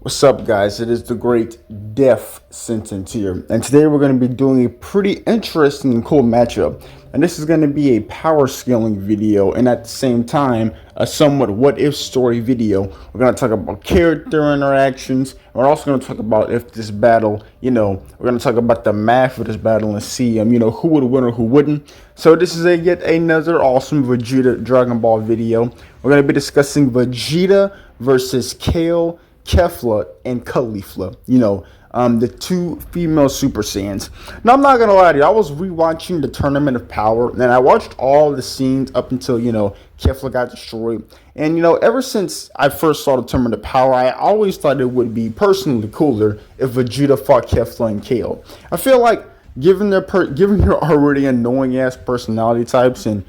What's up, guys? It is the great Death Sentence here, and today we're going to be doing a pretty interesting and cool matchup. And this is going to be a power scaling video, and at the same time, a somewhat what if story video. We're going to talk about character interactions. We're also going to talk about if this battle, we're going to talk about the math of this battle and see, who would win or who wouldn't. So this is yet another awesome Vegeta Dragon Ball video. We're going to be discussing Vegeta versus Kale, Kefla, and caulifla. The two female Super Saiyans. Now, I'm not gonna lie to you, I was rewatching the Tournament of Power, and I watched all the scenes up until Kefla got destroyed. And ever since I first saw the Tournament of Power, I always thought it would be personally cooler if Vegeta fought Kefla and Kale. I feel like given their already annoying ass personality types and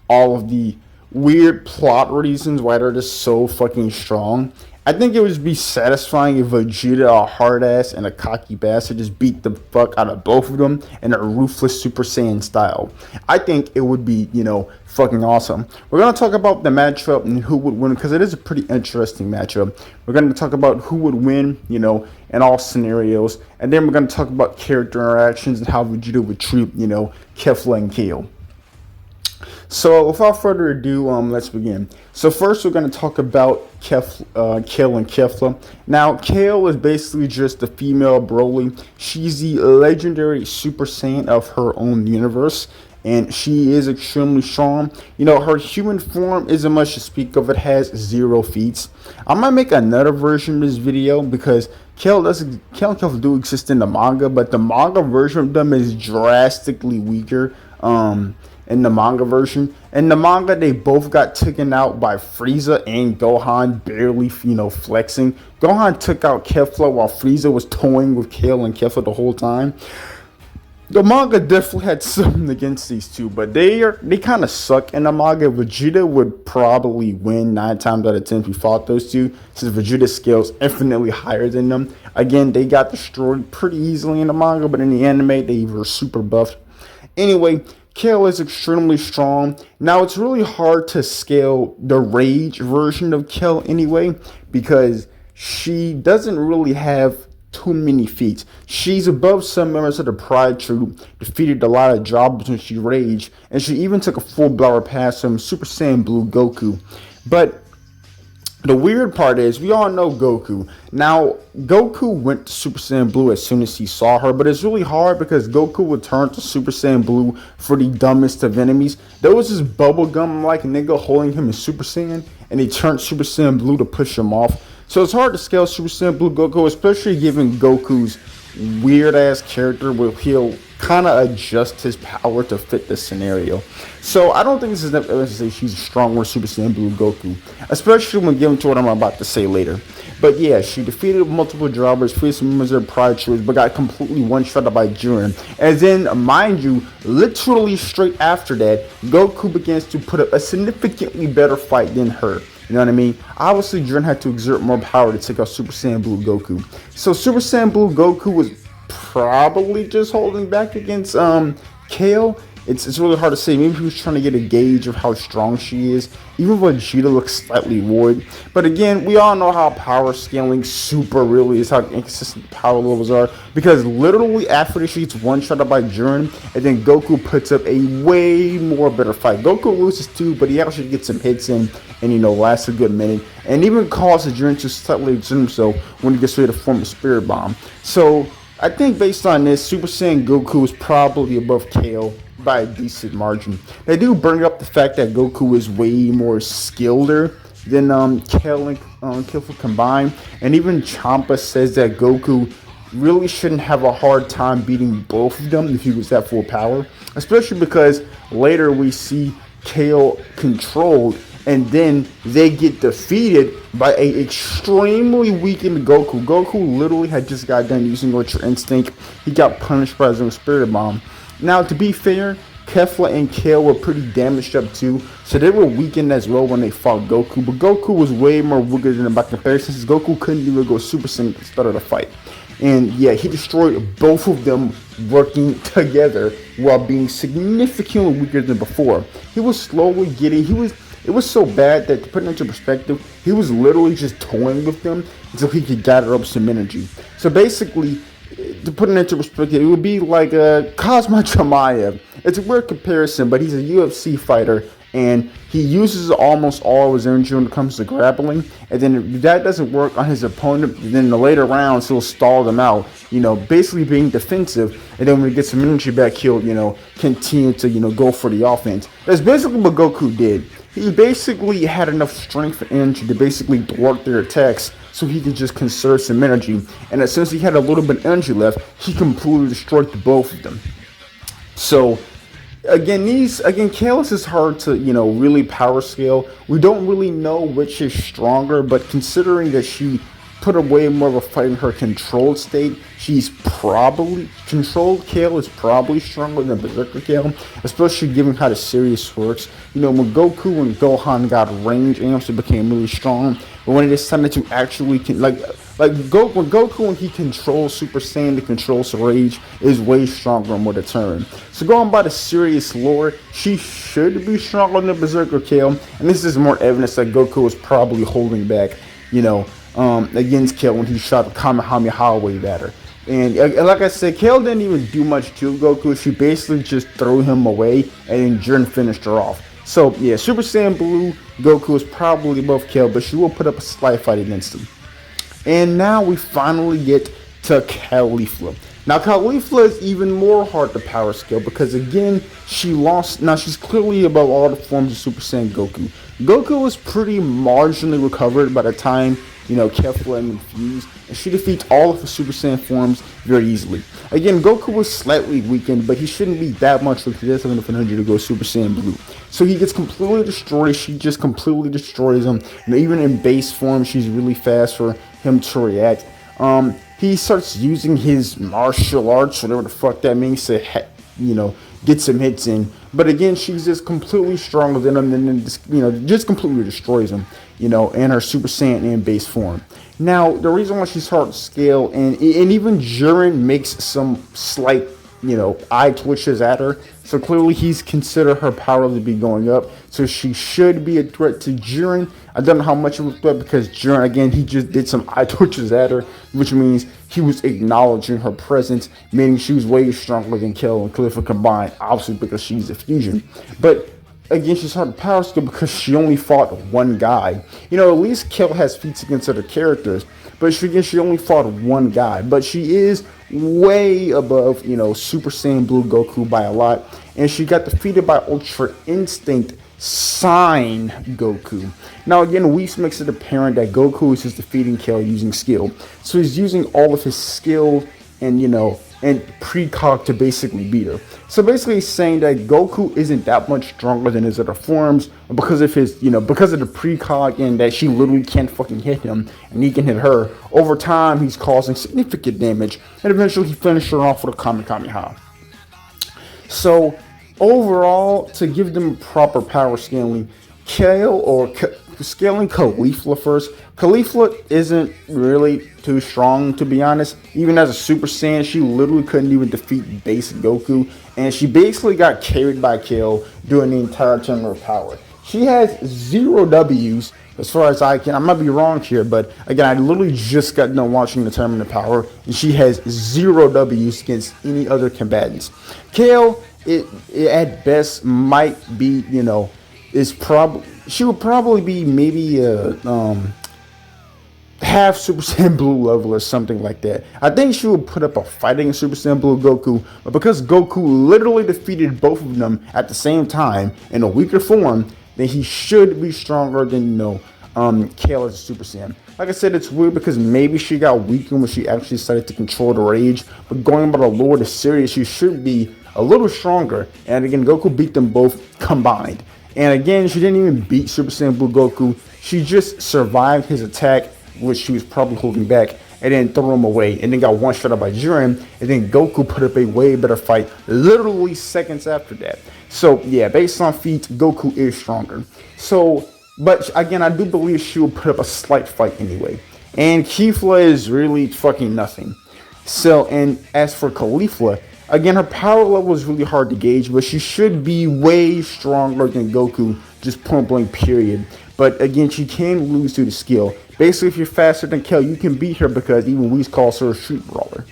all of the weird plot reasons why they're just so fucking strong, I think it would just be satisfying if Vegeta, a hard ass and a cocky bastard, just beat the fuck out of both of them in a ruthless Super Saiyan style. I think it would be, fucking awesome. We're going to talk about the matchup and who would win, because it is a pretty interesting matchup. We're going to talk about who would win, in all scenarios. And then we're going to talk about character interactions and how Vegeta would treat, Kefla and Kale. So without further ado, let's begin. So first we're going to talk about Kale and Kefla. Now, Kale is basically just the female Broly. She's the legendary Super Saiyan of her own universe, and she is extremely strong. Her human form isn't much to speak of. It has 0 feats. I might make another version of this video because Kale and Kefla do exist in the manga, but the manga version of them is drastically weaker. In the manga version. In the manga, they both got taken out by Frieza and Gohan, barely, flexing. Gohan took out Kefla while Frieza was toying with Kale and Kefla the whole time. The manga definitely had something against these two, but they kind of suck in the manga. Vegeta would probably win 9 times out of 10 if we fought those two, since Vegeta's scale is infinitely higher than them. Again, they got destroyed pretty easily in the manga, but in the anime, they were super buffed. Anyway, Kale is extremely strong. Now, it's really hard to scale the Rage version of Kale anyway, because she doesn't really have too many feats. She's above some members of the Pride Troop, defeated a lot of jobbers when she raged, and she even took a full blower past from Super Saiyan Blue Goku. But the weird part is, we all know Goku. Now, Goku went to Super Saiyan Blue as soon as he saw her, but it's really hard because Goku would turn to Super Saiyan Blue for the dumbest of enemies. There was this bubblegum-like nigga holding him in Super Saiyan, and he turned Super Saiyan Blue to push him off. So it's hard to scale Super Saiyan Blue Goku, especially given Goku's weird-ass character where he'll kind of adjust his power to fit the scenario. So I don't think this is necessarily to say she's a stronger Super Saiyan Blue Goku, especially when given to what I'm about to say later. But yeah, she defeated multiple jobbers, freed some members of Pride Troops, but got completely one-shotted by Jiren. And then, mind you, literally straight after that, Goku begins to put up a significantly better fight than her. You know what I mean? Obviously, Jiren had to exert more power to take out Super Saiyan Blue Goku. So Super Saiyan Blue Goku was probably just holding back against Kale. It's really hard to say. Maybe he was trying to get a gauge of how strong she is. Even Vegeta looks slightly void. But again, we all know how power scaling super really is, how inconsistent power levels are. Because literally after she gets one-shotted by Jiren, and then Goku puts up a way more better fight. Goku loses too, but he actually gets some hits in and, lasts a good minute. And even causes Jiren to slightly exert himself when he gets ready to form a Spirit Bomb. So I think based on this, Super Saiyan Goku is probably above Kale by a decent margin. They do bring up the fact that Goku is way more skilleder than Kale and Kefla combined, and even Champa says that Goku really shouldn't have a hard time beating both of them if he was at full power, especially because later we see Kale controlled, and then they get defeated by a extremely weakened Goku. Goku literally had just got done using Ultra Instinct. He got punished by his own Spirit Bomb. Now, to be fair, Kefla and Kale were pretty damaged up too, so they were weakened as well when they fought Goku. But Goku was way more weaker than them by comparison, since Goku couldn't even go Super Saiyan at the start of the fight. And yeah, he destroyed both of them working together while being significantly weaker than before. He was slowly getting, It was so bad that, to put it into perspective, he was literally just toying with them until he could gather up some energy. So basically, to put it into perspective, it would be like a Cosmo Chimaev. It's a weird comparison, but he's a UFC fighter, and he uses almost all of his energy when it comes to grappling. And then if that doesn't work on his opponent, then in the later rounds, he'll stall them out, basically being defensive. And then when he gets some energy back, he'll, continue to, go for the offense. That's basically what Goku did. He basically had enough strength and energy to basically thwart their attacks so he could just conserve some energy. And since he had a little bit of energy left, he completely destroyed the both of them. So again, Kalis is hard to, really power scale. We don't really know which is stronger, but considering that she put away more of a fight in her controlled state, she's probably controlled. Kale is probably stronger than Berserker Kale, especially given how the series works. When Goku and Gohan got range amps, it became really strong. But when it decided to actually when Goku, when he controls Super Saiyan, the controls Rage, is way stronger and more determined. So going by the serious lore, she should be stronger than Berserker Kale, and this is more evidence that Goku was probably holding back, against Kale when he shot the Kamehameha wave at her. And like I said, Kale didn't even do much to Goku. She basically just threw him away, and then Jiren finished her off. So yeah, Super Saiyan Blue Goku is probably above Kale, but she will put up a slight fight against him. And now we finally get to Caulifla. Now Caulifla is even more hard to power scale because again, she lost. Now she's clearly above all the forms of Super Saiyan Goku. Goku was pretty marginally recovered by the time, Kefla and infused, and she defeats all of the Super Saiyan forms very easily. Again, Goku was slightly weakened, but he shouldn't be that much weak. He doesn't have enough energy to go Super Saiyan Blue. So he gets completely destroyed. She just completely destroys him. And even in base form, she's really fast for him to react. He starts using his martial arts, whatever the fuck that means, to, get some hits in. But again, she's just completely stronger than him, and then just completely destroys him, in her Super Saiyan and base form. Now, the reason why she's hard to scale, and even Jiren makes some slight, eye twitches at her. So clearly he's considered her power to be going up. So she should be a threat to Jiren. I don't know how much of a threat because Jiren, again, he just did some eye twitches at her, which means he was acknowledging her presence, meaning she was way stronger than Kale and Caulifla combined, obviously because she's a fusion. But again, she's hard to power scale because she only fought one guy. At least Kale has feats against other characters, but she only fought one guy. But she is way above, Super Saiyan Blue Goku by a lot. And she got defeated by Ultra Instinct Sign Goku. Now again, Whis makes it apparent that Goku is just defeating Kale using skill. So he's using all of his skill and, and precog to basically beat her. So basically he's saying that Goku isn't that much stronger than his other forms because of his, because of the precog and that she literally can't fucking hit him and he can hit her. Over time, he's causing significant damage and eventually he finishes her off with a Kamehameha. So overall, to give them proper power scaling, scaling Caulifla first. Caulifla isn't really too strong, to be honest. Even as a Super Saiyan, she literally couldn't even defeat base Goku, and she basically got carried by Kale during the entire tournament of power. She has 0 W's as far as I can. I might be wrong here, but again, I literally just got done watching the tournament of power, and she has 0 W's against any other combatants. Kale, it at best might be, she would probably be maybe half Super Saiyan Blue level or something like that. I think she would put up a fighting Super Saiyan Blue Goku, but because Goku literally defeated both of them at the same time in a weaker form, then he should be stronger than, Kale as a Super Saiyan. Like I said, it's weird because maybe she got weakened when she actually started to control the rage, but going by the lore of the series, she should be a little stronger. And again, Goku beat them both combined. And again, she didn't even beat Super Saiyan Blue Goku. She just survived his attack, which she was probably holding back, and then threw him away, and then got one shot out by Jiren, and then Goku put up a way better fight literally seconds after that. So yeah, based on feats, Goku is stronger. So, but again, I do believe she will put up a slight fight anyway. And Kefla is really fucking nothing. So, and as for Caulifla, again, her power level is really hard to gauge, but she should be way stronger than Goku just point blank period. But again, she can lose due to skill. Basically, if you're faster than Kale, you can beat her because even Whis calls her a street brawler.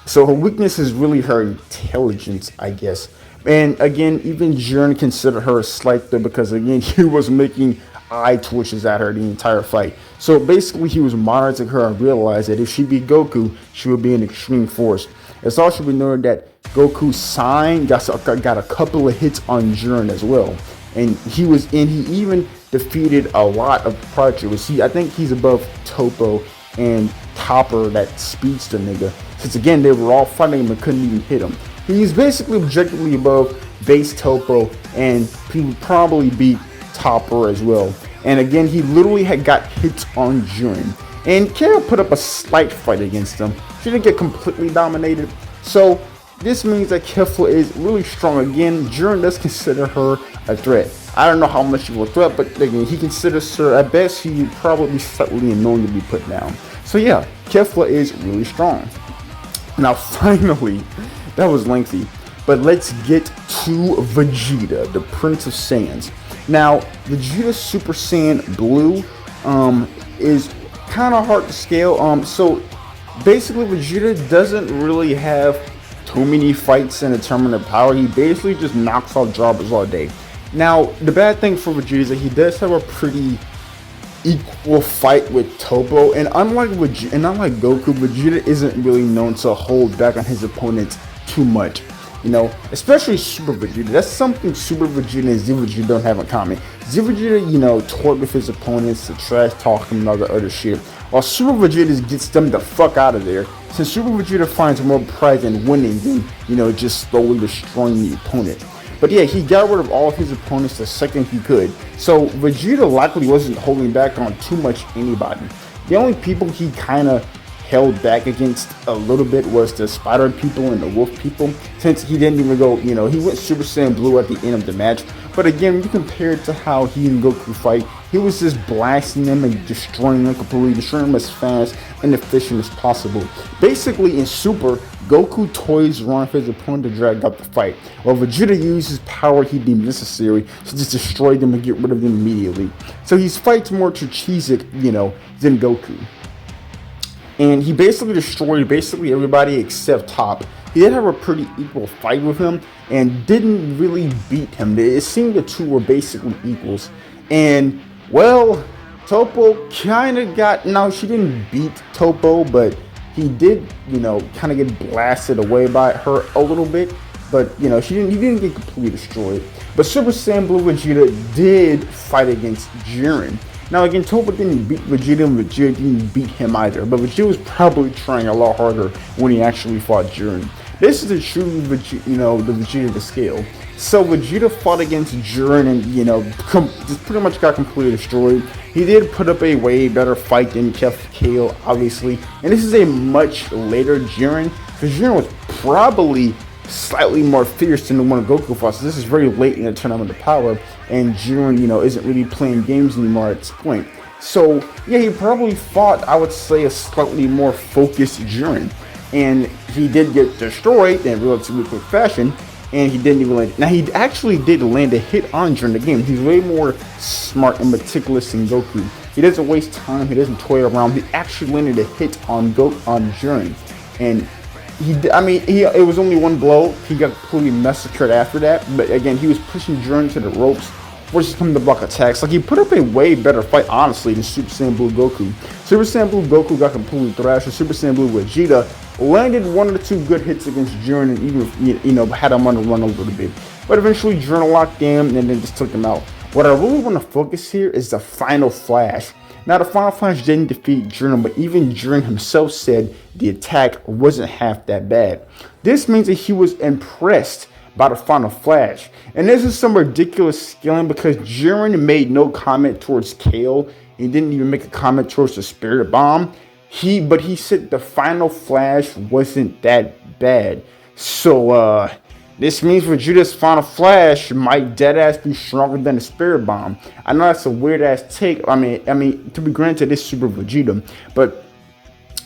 So her weakness is really her intelligence, I guess. And again, even Jiren considered her a slight threat because again, he was making eye twitches at her the entire fight. So basically, he was monitoring her and realized that if she beat Goku, she would be an extreme force. It's also been noted that Goku's sign got a couple of hits on Jiren as well. And he even defeated a lot of Prodigy. I think he's above Topo and Topper, that speedster nigga. Since again, they were all fighting him and couldn't even hit him. He's basically objectively above base Topo, and he would probably beat Topper as well. And again, he literally had got hits on Jiren. And Kale put up a slight fight against him. She didn't get completely dominated. So this means that Kefla is really strong. Again, Jiren does consider her a threat. I don't know how much of a threat, but again, he considers her, at best, he would probably slightly annoying to be put down. So yeah, Kefla is really strong. Now finally, that was lengthy, but let's get to Vegeta, the Prince of Saiyans. Now, Vegeta Super Saiyan Blue is kind of hard to scale. So basically, Vegeta doesn't really have too many fights in a tournament of power. He basically just knocks off jobbers all day. Now, the bad thing for Vegeta is that he does have a pretty equal fight with Topo, and unlike Goku, Vegeta isn't really known to hold back on his opponents too much. You know, especially Super Vegeta. That's something Super Vegeta and Z Vegeta don't have in common. Z Vegeta, you know, toyed with his opponents to trash talk him and all the other shit, while Super Vegeta gets them the fuck out of there, since Super Vegeta finds more pride in winning than, you know, just slowly destroying the opponent. But yeah, he got rid of all of his opponents the second he could. So Vegeta likely wasn't holding back on too much anybody. The only people he kind of held back against a little bit was the spider people and the wolf people, since he didn't even go, you know, he went Super Saiyan Blue at the end of the match. But again, when you compare it to how he and Goku fight, he was just blasting them and destroying them completely, destroying them as fast and efficient as possible. Basically, in Super, Goku toys around his opponent to drag out the fight, while Vegeta used his power he deemed necessary to just destroy them and get rid of them immediately. So he fights more strategic, you know, than Goku. And he basically destroyed everybody except Top. He did have a pretty equal fight with him and didn't really beat him. It seemed the two were basically equals. And, well, Topo kind of got, no, she didn't beat Topo, but he did, you know, kind of get blasted away by her a little bit. But, you know, he didn't get completely destroyed. But Super Saiyan Blue Vegeta did fight against Jiren. Now again, Topo didn't beat Vegeta and Vegeta didn't beat him either, but Vegeta was probably trying a lot harder when he actually fought Jiren. This is the true Vegeta, you know, the Vegeta to scale. So Vegeta fought against Jiren and, you know, just pretty much got completely destroyed. He did put up a way better fight than Kale, obviously. And this is a much later Jiren, because Jiren was probably slightly more fierce than the one Goku fought. So this is very late in the tournament of power, and Jiren, you know, isn't really playing games anymore at this point. So yeah, he probably fought, I would say, a slightly more focused Jiren, and he did get destroyed in relatively quick fashion. And he didn't even land. Now he actually did land a hit on Jiren the game. He's way more smart and meticulous than Goku. He doesn't waste time. He doesn't toy around. He actually landed a hit on Jiren, and it was only one blow. He got completely massacred after that. But again, he was pushing Jiren to the ropes, forcing him to block attacks. Like, he put up a way better fight, honestly, than Super Saiyan Blue Goku. Super Saiyan Blue Goku got completely thrashed, and Super Saiyan Blue Vegeta landed one or two good hits against Jiren and even, you know, had him on the run a little bit. But eventually, Jiren locked in and then just took him out. What I really want to focus here is the Final Flash. Now, the Final Flash didn't defeat Jiren, but even Jiren himself said the attack wasn't half that bad. This means that he was impressed by the Final Flash. And this is some ridiculous scaling because Jiren made no comment towards Kale. He didn't even make a comment towards the Spirit Bomb. But he said the Final Flash wasn't that bad. So, this means Vegeta's Final Flash might deadass be stronger than the Spirit Bomb. I know that's a weird ass take. I mean, to be granted, it's Super Vegeta, but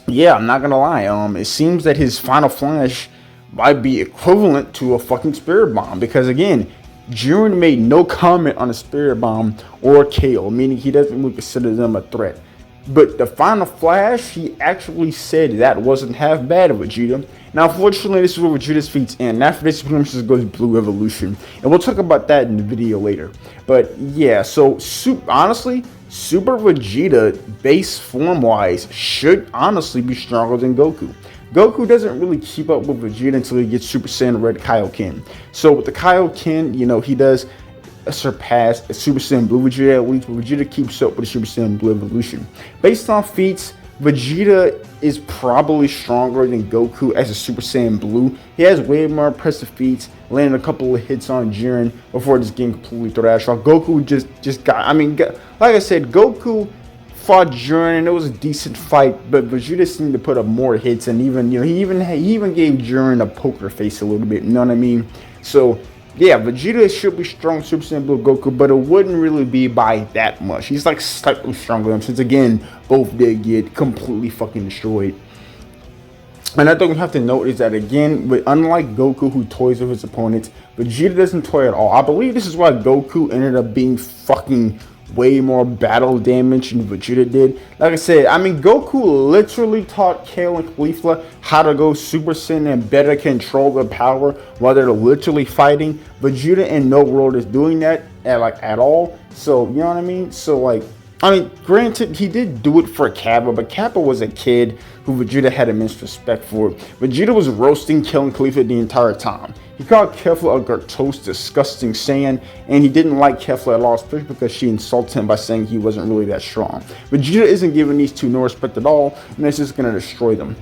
yeah, I'm not gonna lie. It seems that his Final Flash might be equivalent to a fucking Spirit Bomb because again, Jiren made no comment on the Spirit Bomb or Kale, meaning he doesn't really consider them a threat. But the final flash, he actually said that wasn't half bad of Vegeta. Now, unfortunately, this is where Vegeta's feats end. After this, pretty much just goes Blue Evolution. And we'll talk about that in the video later. But yeah, so honestly, Super Vegeta, base form-wise, should honestly be stronger than Goku. Goku doesn't really keep up with Vegeta until he gets Super Saiyan Red Kaioken. So with the Kaioken, you know, he does surpass Super Saiyan Blue Vegeta at least, but Vegeta keeps up with the Super Saiyan Blue Evolution. Based on feats, Vegeta is probably stronger than Goku as a Super Saiyan Blue. He has way more impressive feats, landing a couple of hits on Jiren before just getting completely thrashed off. Goku just got, I mean, like I said, Goku fought Jiren and it was a decent fight, but Vegeta seemed to put up more hits, and even, you know, he even gave Jiren a poker face a little bit, you know what I mean? So yeah, Vegeta should be strong Super Saiyan Blue Goku, but it wouldn't really be by that much. He's like slightly stronger than him, since again, both did get completely fucking destroyed. Another thing we have to note is that again, unlike Goku who toys with his opponents, Vegeta doesn't toy at all. I believe this is why Goku ended up being fucking way more battle damage than Vegeta did. Like I said, I mean, Goku literally taught Kale and Caulifla how to go Super Saiyan and better control their power while they're literally fighting. Vegeta in no world is doing that at all. So, you know what I mean? So, like, I mean, granted, he did do it for Kappa, but Kappa was a kid who Vegeta had immense respect for. Vegeta was roasting, killing Caulifla the entire time. He called Kefla a gross, disgusting Saiyan, and he didn't like Kefla at all, especially because she insulted him by saying he wasn't really that strong. Vegeta isn't giving these two no respect at all, and it's just going to destroy them.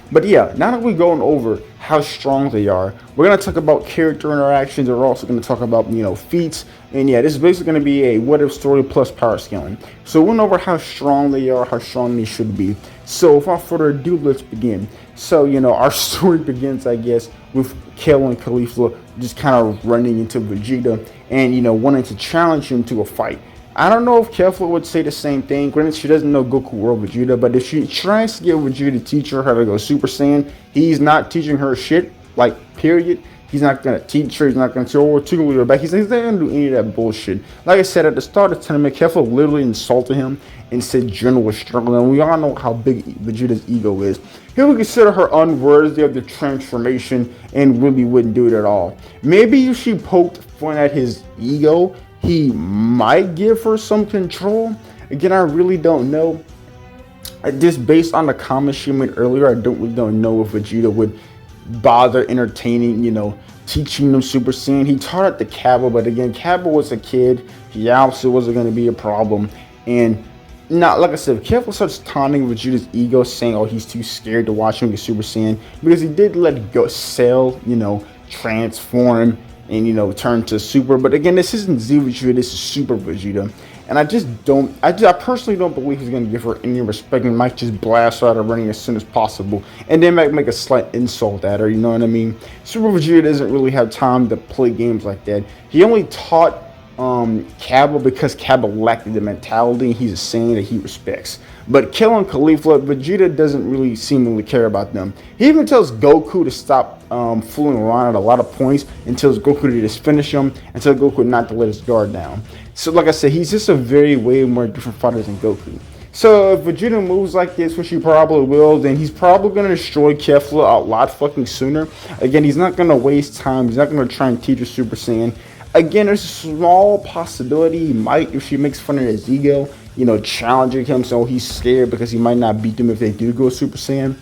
But yeah, now that we're going over how strong they are, we're going to talk about character interactions. We're also going to talk about, you know, feats. And yeah, this is basically going to be a what if story plus power scaling. So we went over how strong they are, how strong they should be. So without further ado, let's begin. So, you know, our story begins, I guess, with Kale and Caulifla just kind of running into Vegeta and, you know, wanting to challenge him to a fight. I don't know if Kefla would say the same thing. Granted, she doesn't know Goku or Vegeta, but if she tries to get Vegeta to teach her how to go Super Saiyan, he's not teaching her shit, like, period. He's not going to teach her. He's not going to say, oh, we're too her back. He's not going to do any of that bullshit. Like I said, at the start of the tournament, Kefla literally insulted him and said Jiren was struggling. And we all know how big Vegeta's ego is. He would consider her unworthy of the transformation and really wouldn't do it at all. Maybe if she poked fun at his ego, he might give her some control. Again, I really don't know. Just based on the comments she made earlier, I don't know if Vegeta would bother entertaining, you know, teaching them Super Saiyan. He taught it to Kappa, but again, Kappa was a kid. He obviously wasn't going to be a problem. And now, like I said, Kappa starts taunting Vegeta's ego, saying, oh, he's too scared to watch him get Super Saiyan, because he did let Cell, you know, transform and, you know, turn to Super. But again, this isn't Z Vegeta, this is Super Vegeta. And I personally don't believe he's going to give her any respect and might just blast her out of running as soon as possible. And then might make a slight insult at her, you know what I mean? Super Vegeta doesn't really have time to play games like that. He only taught Cabba because Cabba lacked the mentality he's a Saiyan that he respects. But killing Caulifla, Vegeta doesn't really seemingly care about them. He even tells Goku to stop fooling around at a lot of points and tells Goku to just finish him and tell Goku not to let his guard down. So like I said, he's just a way more different fighter than Goku. So if Vegeta moves like this, which he probably will, then he's probably going to destroy Kefla a lot fucking sooner. Again, he's not going to waste time. He's not going to try and teach her Super Saiyan. Again, there's a small possibility he might, if she makes fun of his ego, you know, challenging him so he's scared because he might not beat them if they do go Super Saiyan.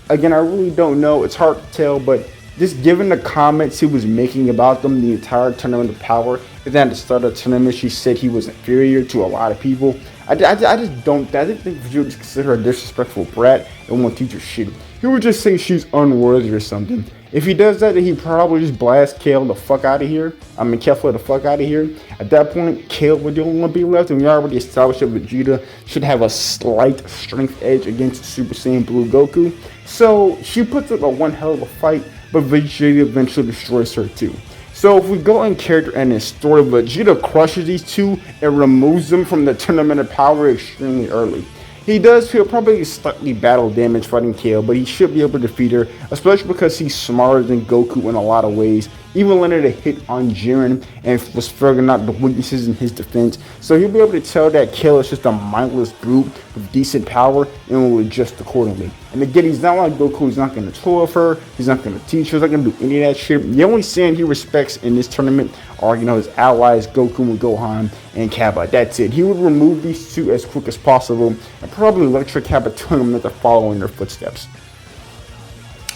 Again, I really don't know. It's hard to tell, but just given the comments he was making about them the entire tournament of power, and then at the start of the tournament, she said he was inferior to a lot of people. I just think Vegeta would consider her a disrespectful brat and won't teach her shit. He would just say she's unworthy or something. If he does that, then he probably just blast Kale the fuck out of here. I mean, Kefla the fuck out of here. At that point, Kale would the only one be left, and we already established that Vegeta should have a slight strength edge against Super Saiyan Blue Goku. So she puts up a one hell of a fight, but Vegeta eventually destroys her too. So if we go in character and in story, Vegeta crushes these two and removes them from the tournament of power extremely early. He does feel probably slightly battle damage fighting Kale, but he should be able to defeat her, especially because he's smarter than Goku in a lot of ways. even landed a hit on Jiren and was figuring out the weaknesses in his defense. So he'll be able to tell that Kale is just a mindless brute with decent power and will adjust accordingly. And again, he's not like Goku. He's not going to toy with her. He's not going to teach her. He's not going to do any of that shit. The only Saiyan he respects in this tournament are, his allies, Goku and Gohan and Kappa. That's it. He would remove these two as quick as possible and probably lecture Kappa telling him not to follow in their footsteps.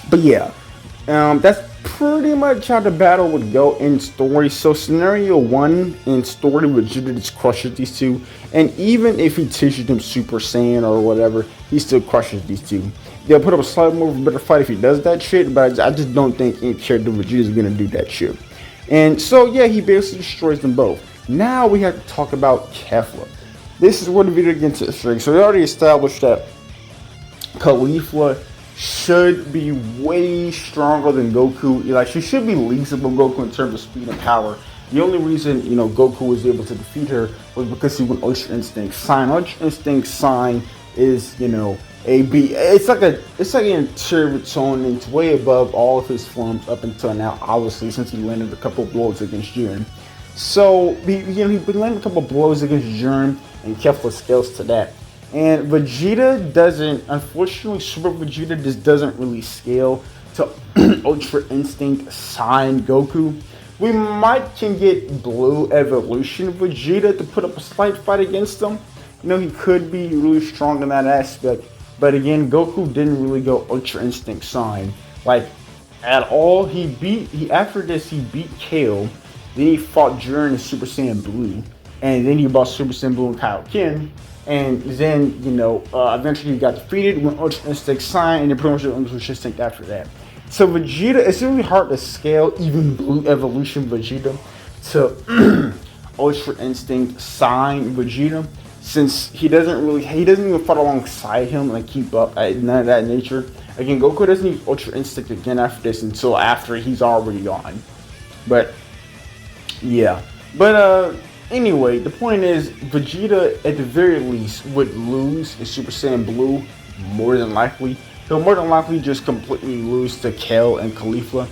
But yeah, that's pretty much how the battle would go in story. So scenario 1 in story, Vegeta just crushes these two, and even if he teaches them Super Saiyan or whatever, he still crushes these two. They'll put up a slightly more of a better fight if he does that shit, but I just don't think any character Vegeta is gonna do that shit. And so yeah, he basically destroys them both. Now we have to talk about Kefla. This is where the video gets interesting. So we already established that Caulifla should be way stronger than Goku. Like, she should be least above Goku in terms of speed and power. The only reason, Goku was able to defeat her was because he went Ultra Instinct Sign. Ultra Instinct Sign is, it's like an interior of its own, and it's way above all of his forms up until now, obviously, since he landed a couple of blows against Jiren. So, he landed a couple of blows against Jiren, and Kefla scales to that. And Vegeta doesn't, unfortunately, Super Vegeta just doesn't really scale to Ultra Instinct Sign Goku. We can get Blue Evolution Vegeta to put up a slight fight against him. He could be really strong in that aspect. But again, Goku didn't really go Ultra Instinct Sign, like, at all. After this, he beat Kale. Then he fought Jiren in Super Saiyan Blue. And then he bought Super Saiyan Blue and Kaioken. And then, eventually he got defeated, went Ultra Instinct Sign, and then pretty much went Ultra Instinct after that. So Vegeta, it's really hard to scale even Blue Evolution Vegeta to Ultra Instinct Sign Vegeta, since he doesn't even fight alongside him and keep up at none of that nature. Again, Goku doesn't use Ultra Instinct again after this until after he's already gone. But yeah, anyway, the point is, Vegeta, at the very least, would lose in Super Saiyan Blue, more than likely. He'll more than likely just completely lose to Kale and Caulifla.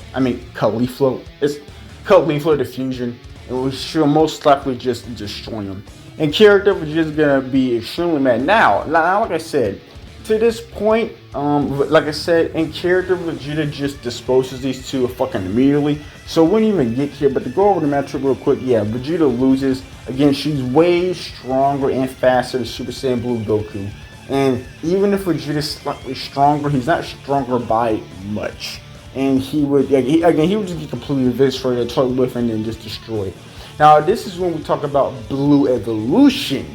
It's Caulifla Diffusion, and she'll most likely just destroy him. And character Vegeta's gonna be extremely mad. Now, like I said, to this point, in character Vegeta just disposes these two fucking immediately. So we wouldn't even get here, but to go over the matchup real quick, yeah, Vegeta loses. Again, she's way stronger and faster than Super Saiyan Blue Goku. And even if Vegeta's slightly stronger, he's not stronger by much. And he would just get completely eviscerated, totally with, and then just destroyed. Now, this is when we talk about Blue Evolution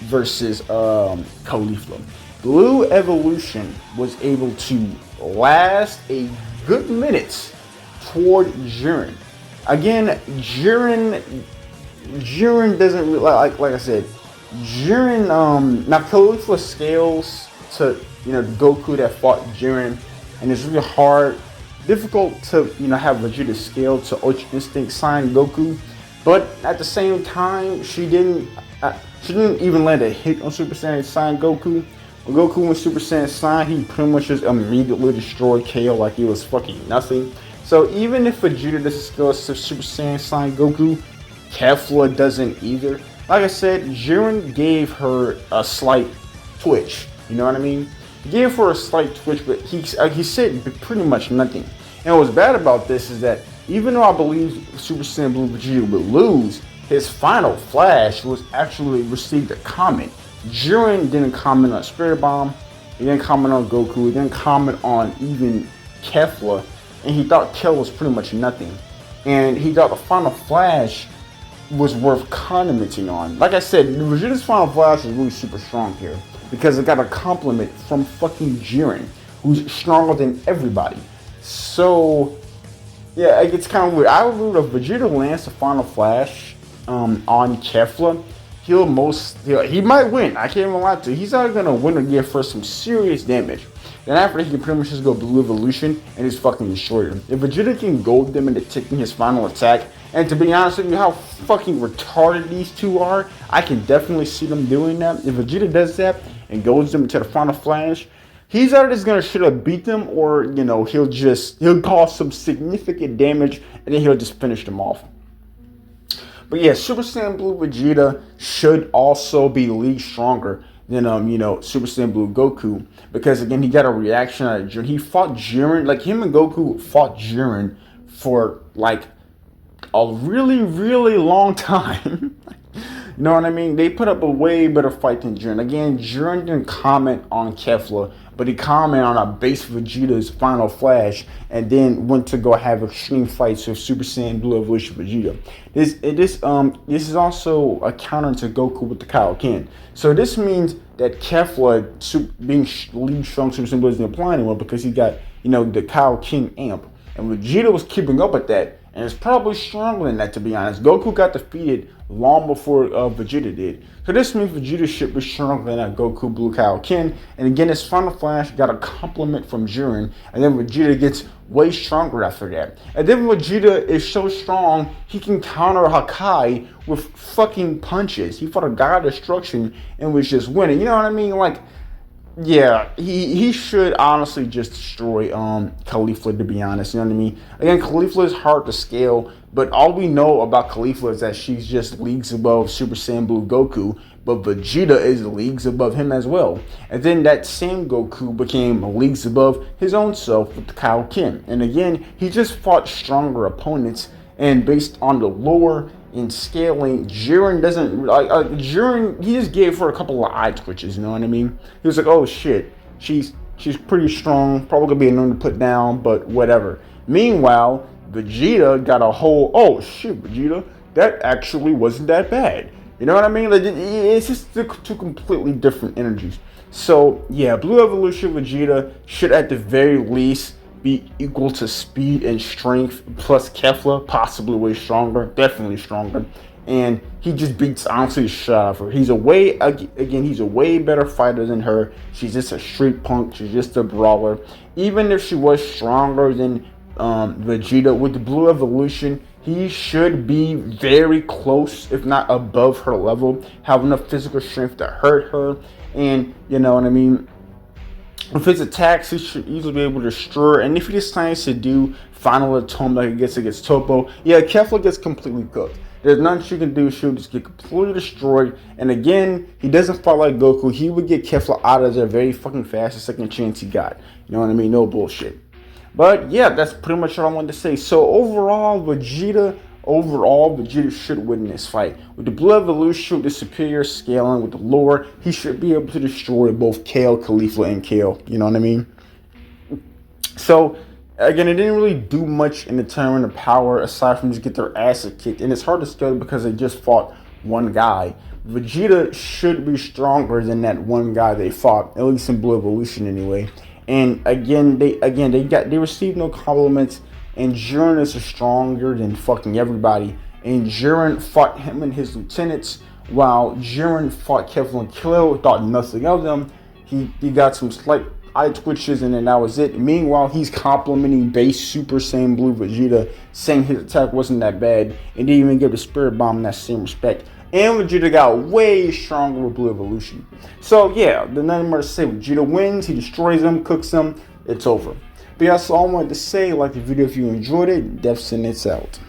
versus Caulifla. Blue Evolution was able to last a good minute toward Jiren. Again, Jiren doesn't really, like I said, Jiren, now Caulifla scales to, Goku that fought Jiren, and it's really difficult to, have Vegeta scale to Ultra Instinct Sign Goku, but at the same time, she didn't even land a hit on Super Saiyan Sign Goku. When Goku went Super Saiyan Sign, he pretty much just immediately destroyed Kale like he was fucking nothing. So even if Vegeta doesn't scale to Super Saiyan Sign Goku, Kefla doesn't either. Like I said, Jiren gave her a slight twitch. You know what I mean? He gave her a slight twitch, but he said pretty much nothing. And what's bad about this is that even though I believe Super Saiyan Blue Vegeta would lose, his final flash was actually received a comment. Jiren didn't comment on Spirit Bomb, he didn't comment on Goku, he didn't comment on even Kefla, and he thought Kale was pretty much nothing. And he thought the final flash was worth commenting on. Like I said, Vegeta's final flash is really super strong here because it got a compliment from fucking Jiren, who's stronger than everybody. So yeah, it's kind of weird. I would root if Vegeta lands the final flash on Kefla, he might win. I can't even lie to you. He's either gonna win or give her some serious damage. Then after, he can pretty much just go Blue Evolution and just fucking destroy him. If Vegeta can gold them into taking his final attack, and to be honest with you, how fucking retarded these two are, I can definitely see them doing that. If Vegeta does that and golds them into the final flash, He's either just gonna straight up beat them, or he'll cause some significant damage and then he'll just finish them off. But yeah, Super Saiyan Blue Vegeta should also be league stronger than Super Saiyan Blue Goku, because again, he got a reaction out of Jiren. He fought Jiren, like him and Goku fought Jiren for like a really, really long time. You know what I mean? They put up a way better fight than Jiren. Again, Jiren didn't comment on Kefla, but he commented on a base Vegeta's Final Flash, and then went to go have extreme fights with Super Saiyan Blue Evolution Vegeta. This is also a counter to Goku with the Kaioken. So this means that Kefla being lead strong Super Saiyan Blue isn't applying anymore, because he got the Kaioken amp, and Vegeta was keeping up with that. And it's probably stronger than that, to be honest. Goku got defeated long before Vegeta did. So this means Vegeta should be stronger than that Goku Blue Kaioken. And again, his Final Flash got a compliment from Jiren. And then Vegeta gets way stronger after that. And then Vegeta is so strong, he can counter Hakai with fucking punches. He fought a God of Destruction and was just winning. You know what I mean? Like, yeah, he should honestly just destroy Caulifla, to be honest. You know what I mean? Again, Caulifla is hard to scale, but all we know about Caulifla is that she's just leagues above Super Saiyan Blue Goku, but Vegeta is leagues above him as well. And then that same Goku became leagues above his own self with the Kaioken. And again, he just fought stronger opponents, and based on the lore in scaling, Jiren doesn't Jiren, he just gave her a couple of eye twitches, you know what I mean? He was like, oh shit, she's pretty strong, probably gonna be annoying to put down, but whatever. Meanwhile, Vegeta got a whole, oh shit, Vegeta, that actually wasn't that bad. You know what I mean? Like, it's just two completely different energies. So yeah, Blue Evolution Vegeta should at the very least be equal to speed and strength, plus Kefla, possibly way stronger, definitely stronger. And he just beats honestly the shit out of her. He's a way better fighter than her. She's just a street punk, she's just a brawler. Even if she was stronger than Vegeta, with the Blue Evolution, he should be very close, if not above her level, have enough physical strength to hurt her. And you know what I mean? With his attacks, he should easily be able to destroy her. And if he decides to do Final Atonement like he gets against Topo, yeah, Kefla gets completely cooked. There's nothing she can do. She'll just get completely destroyed. And again, he doesn't fight like Goku. He would get Kefla out of there very fucking fast the second chance he got. You know what I mean? No bullshit. But yeah, that's pretty much what I wanted to say. So overall, Vegeta should win this fight. With the Blue Evolution, with the superior scaling, with the lore, he should be able to destroy both Kale, Caulifla, and Kale. You know what I mean? So, again, it didn't really do much in the tournament of power, aside from just get their asses kicked. And it's hard to scale because they just fought one guy. Vegeta should be stronger than that one guy they fought, at least in Blue Evolution anyway. And again, they received no compliments. And Jiren is stronger than fucking everybody. And Jiren fought him and his lieutenants, while Jiren fought Kefla and Kale, thought nothing of them. He got some slight eye twitches, and then that was it. Meanwhile, he's complimenting base Super Saiyan Blue Vegeta, saying his attack wasn't that bad, and didn't even give the Spirit Bomb in that same respect. And Vegeta got way stronger with Blue Evolution. So yeah, there's nothing more to say. Vegeta wins, he destroys them, cooks them, it's over. But yeah, that's all I wanted to say. Like the video if you enjoyed it. Death sentence out.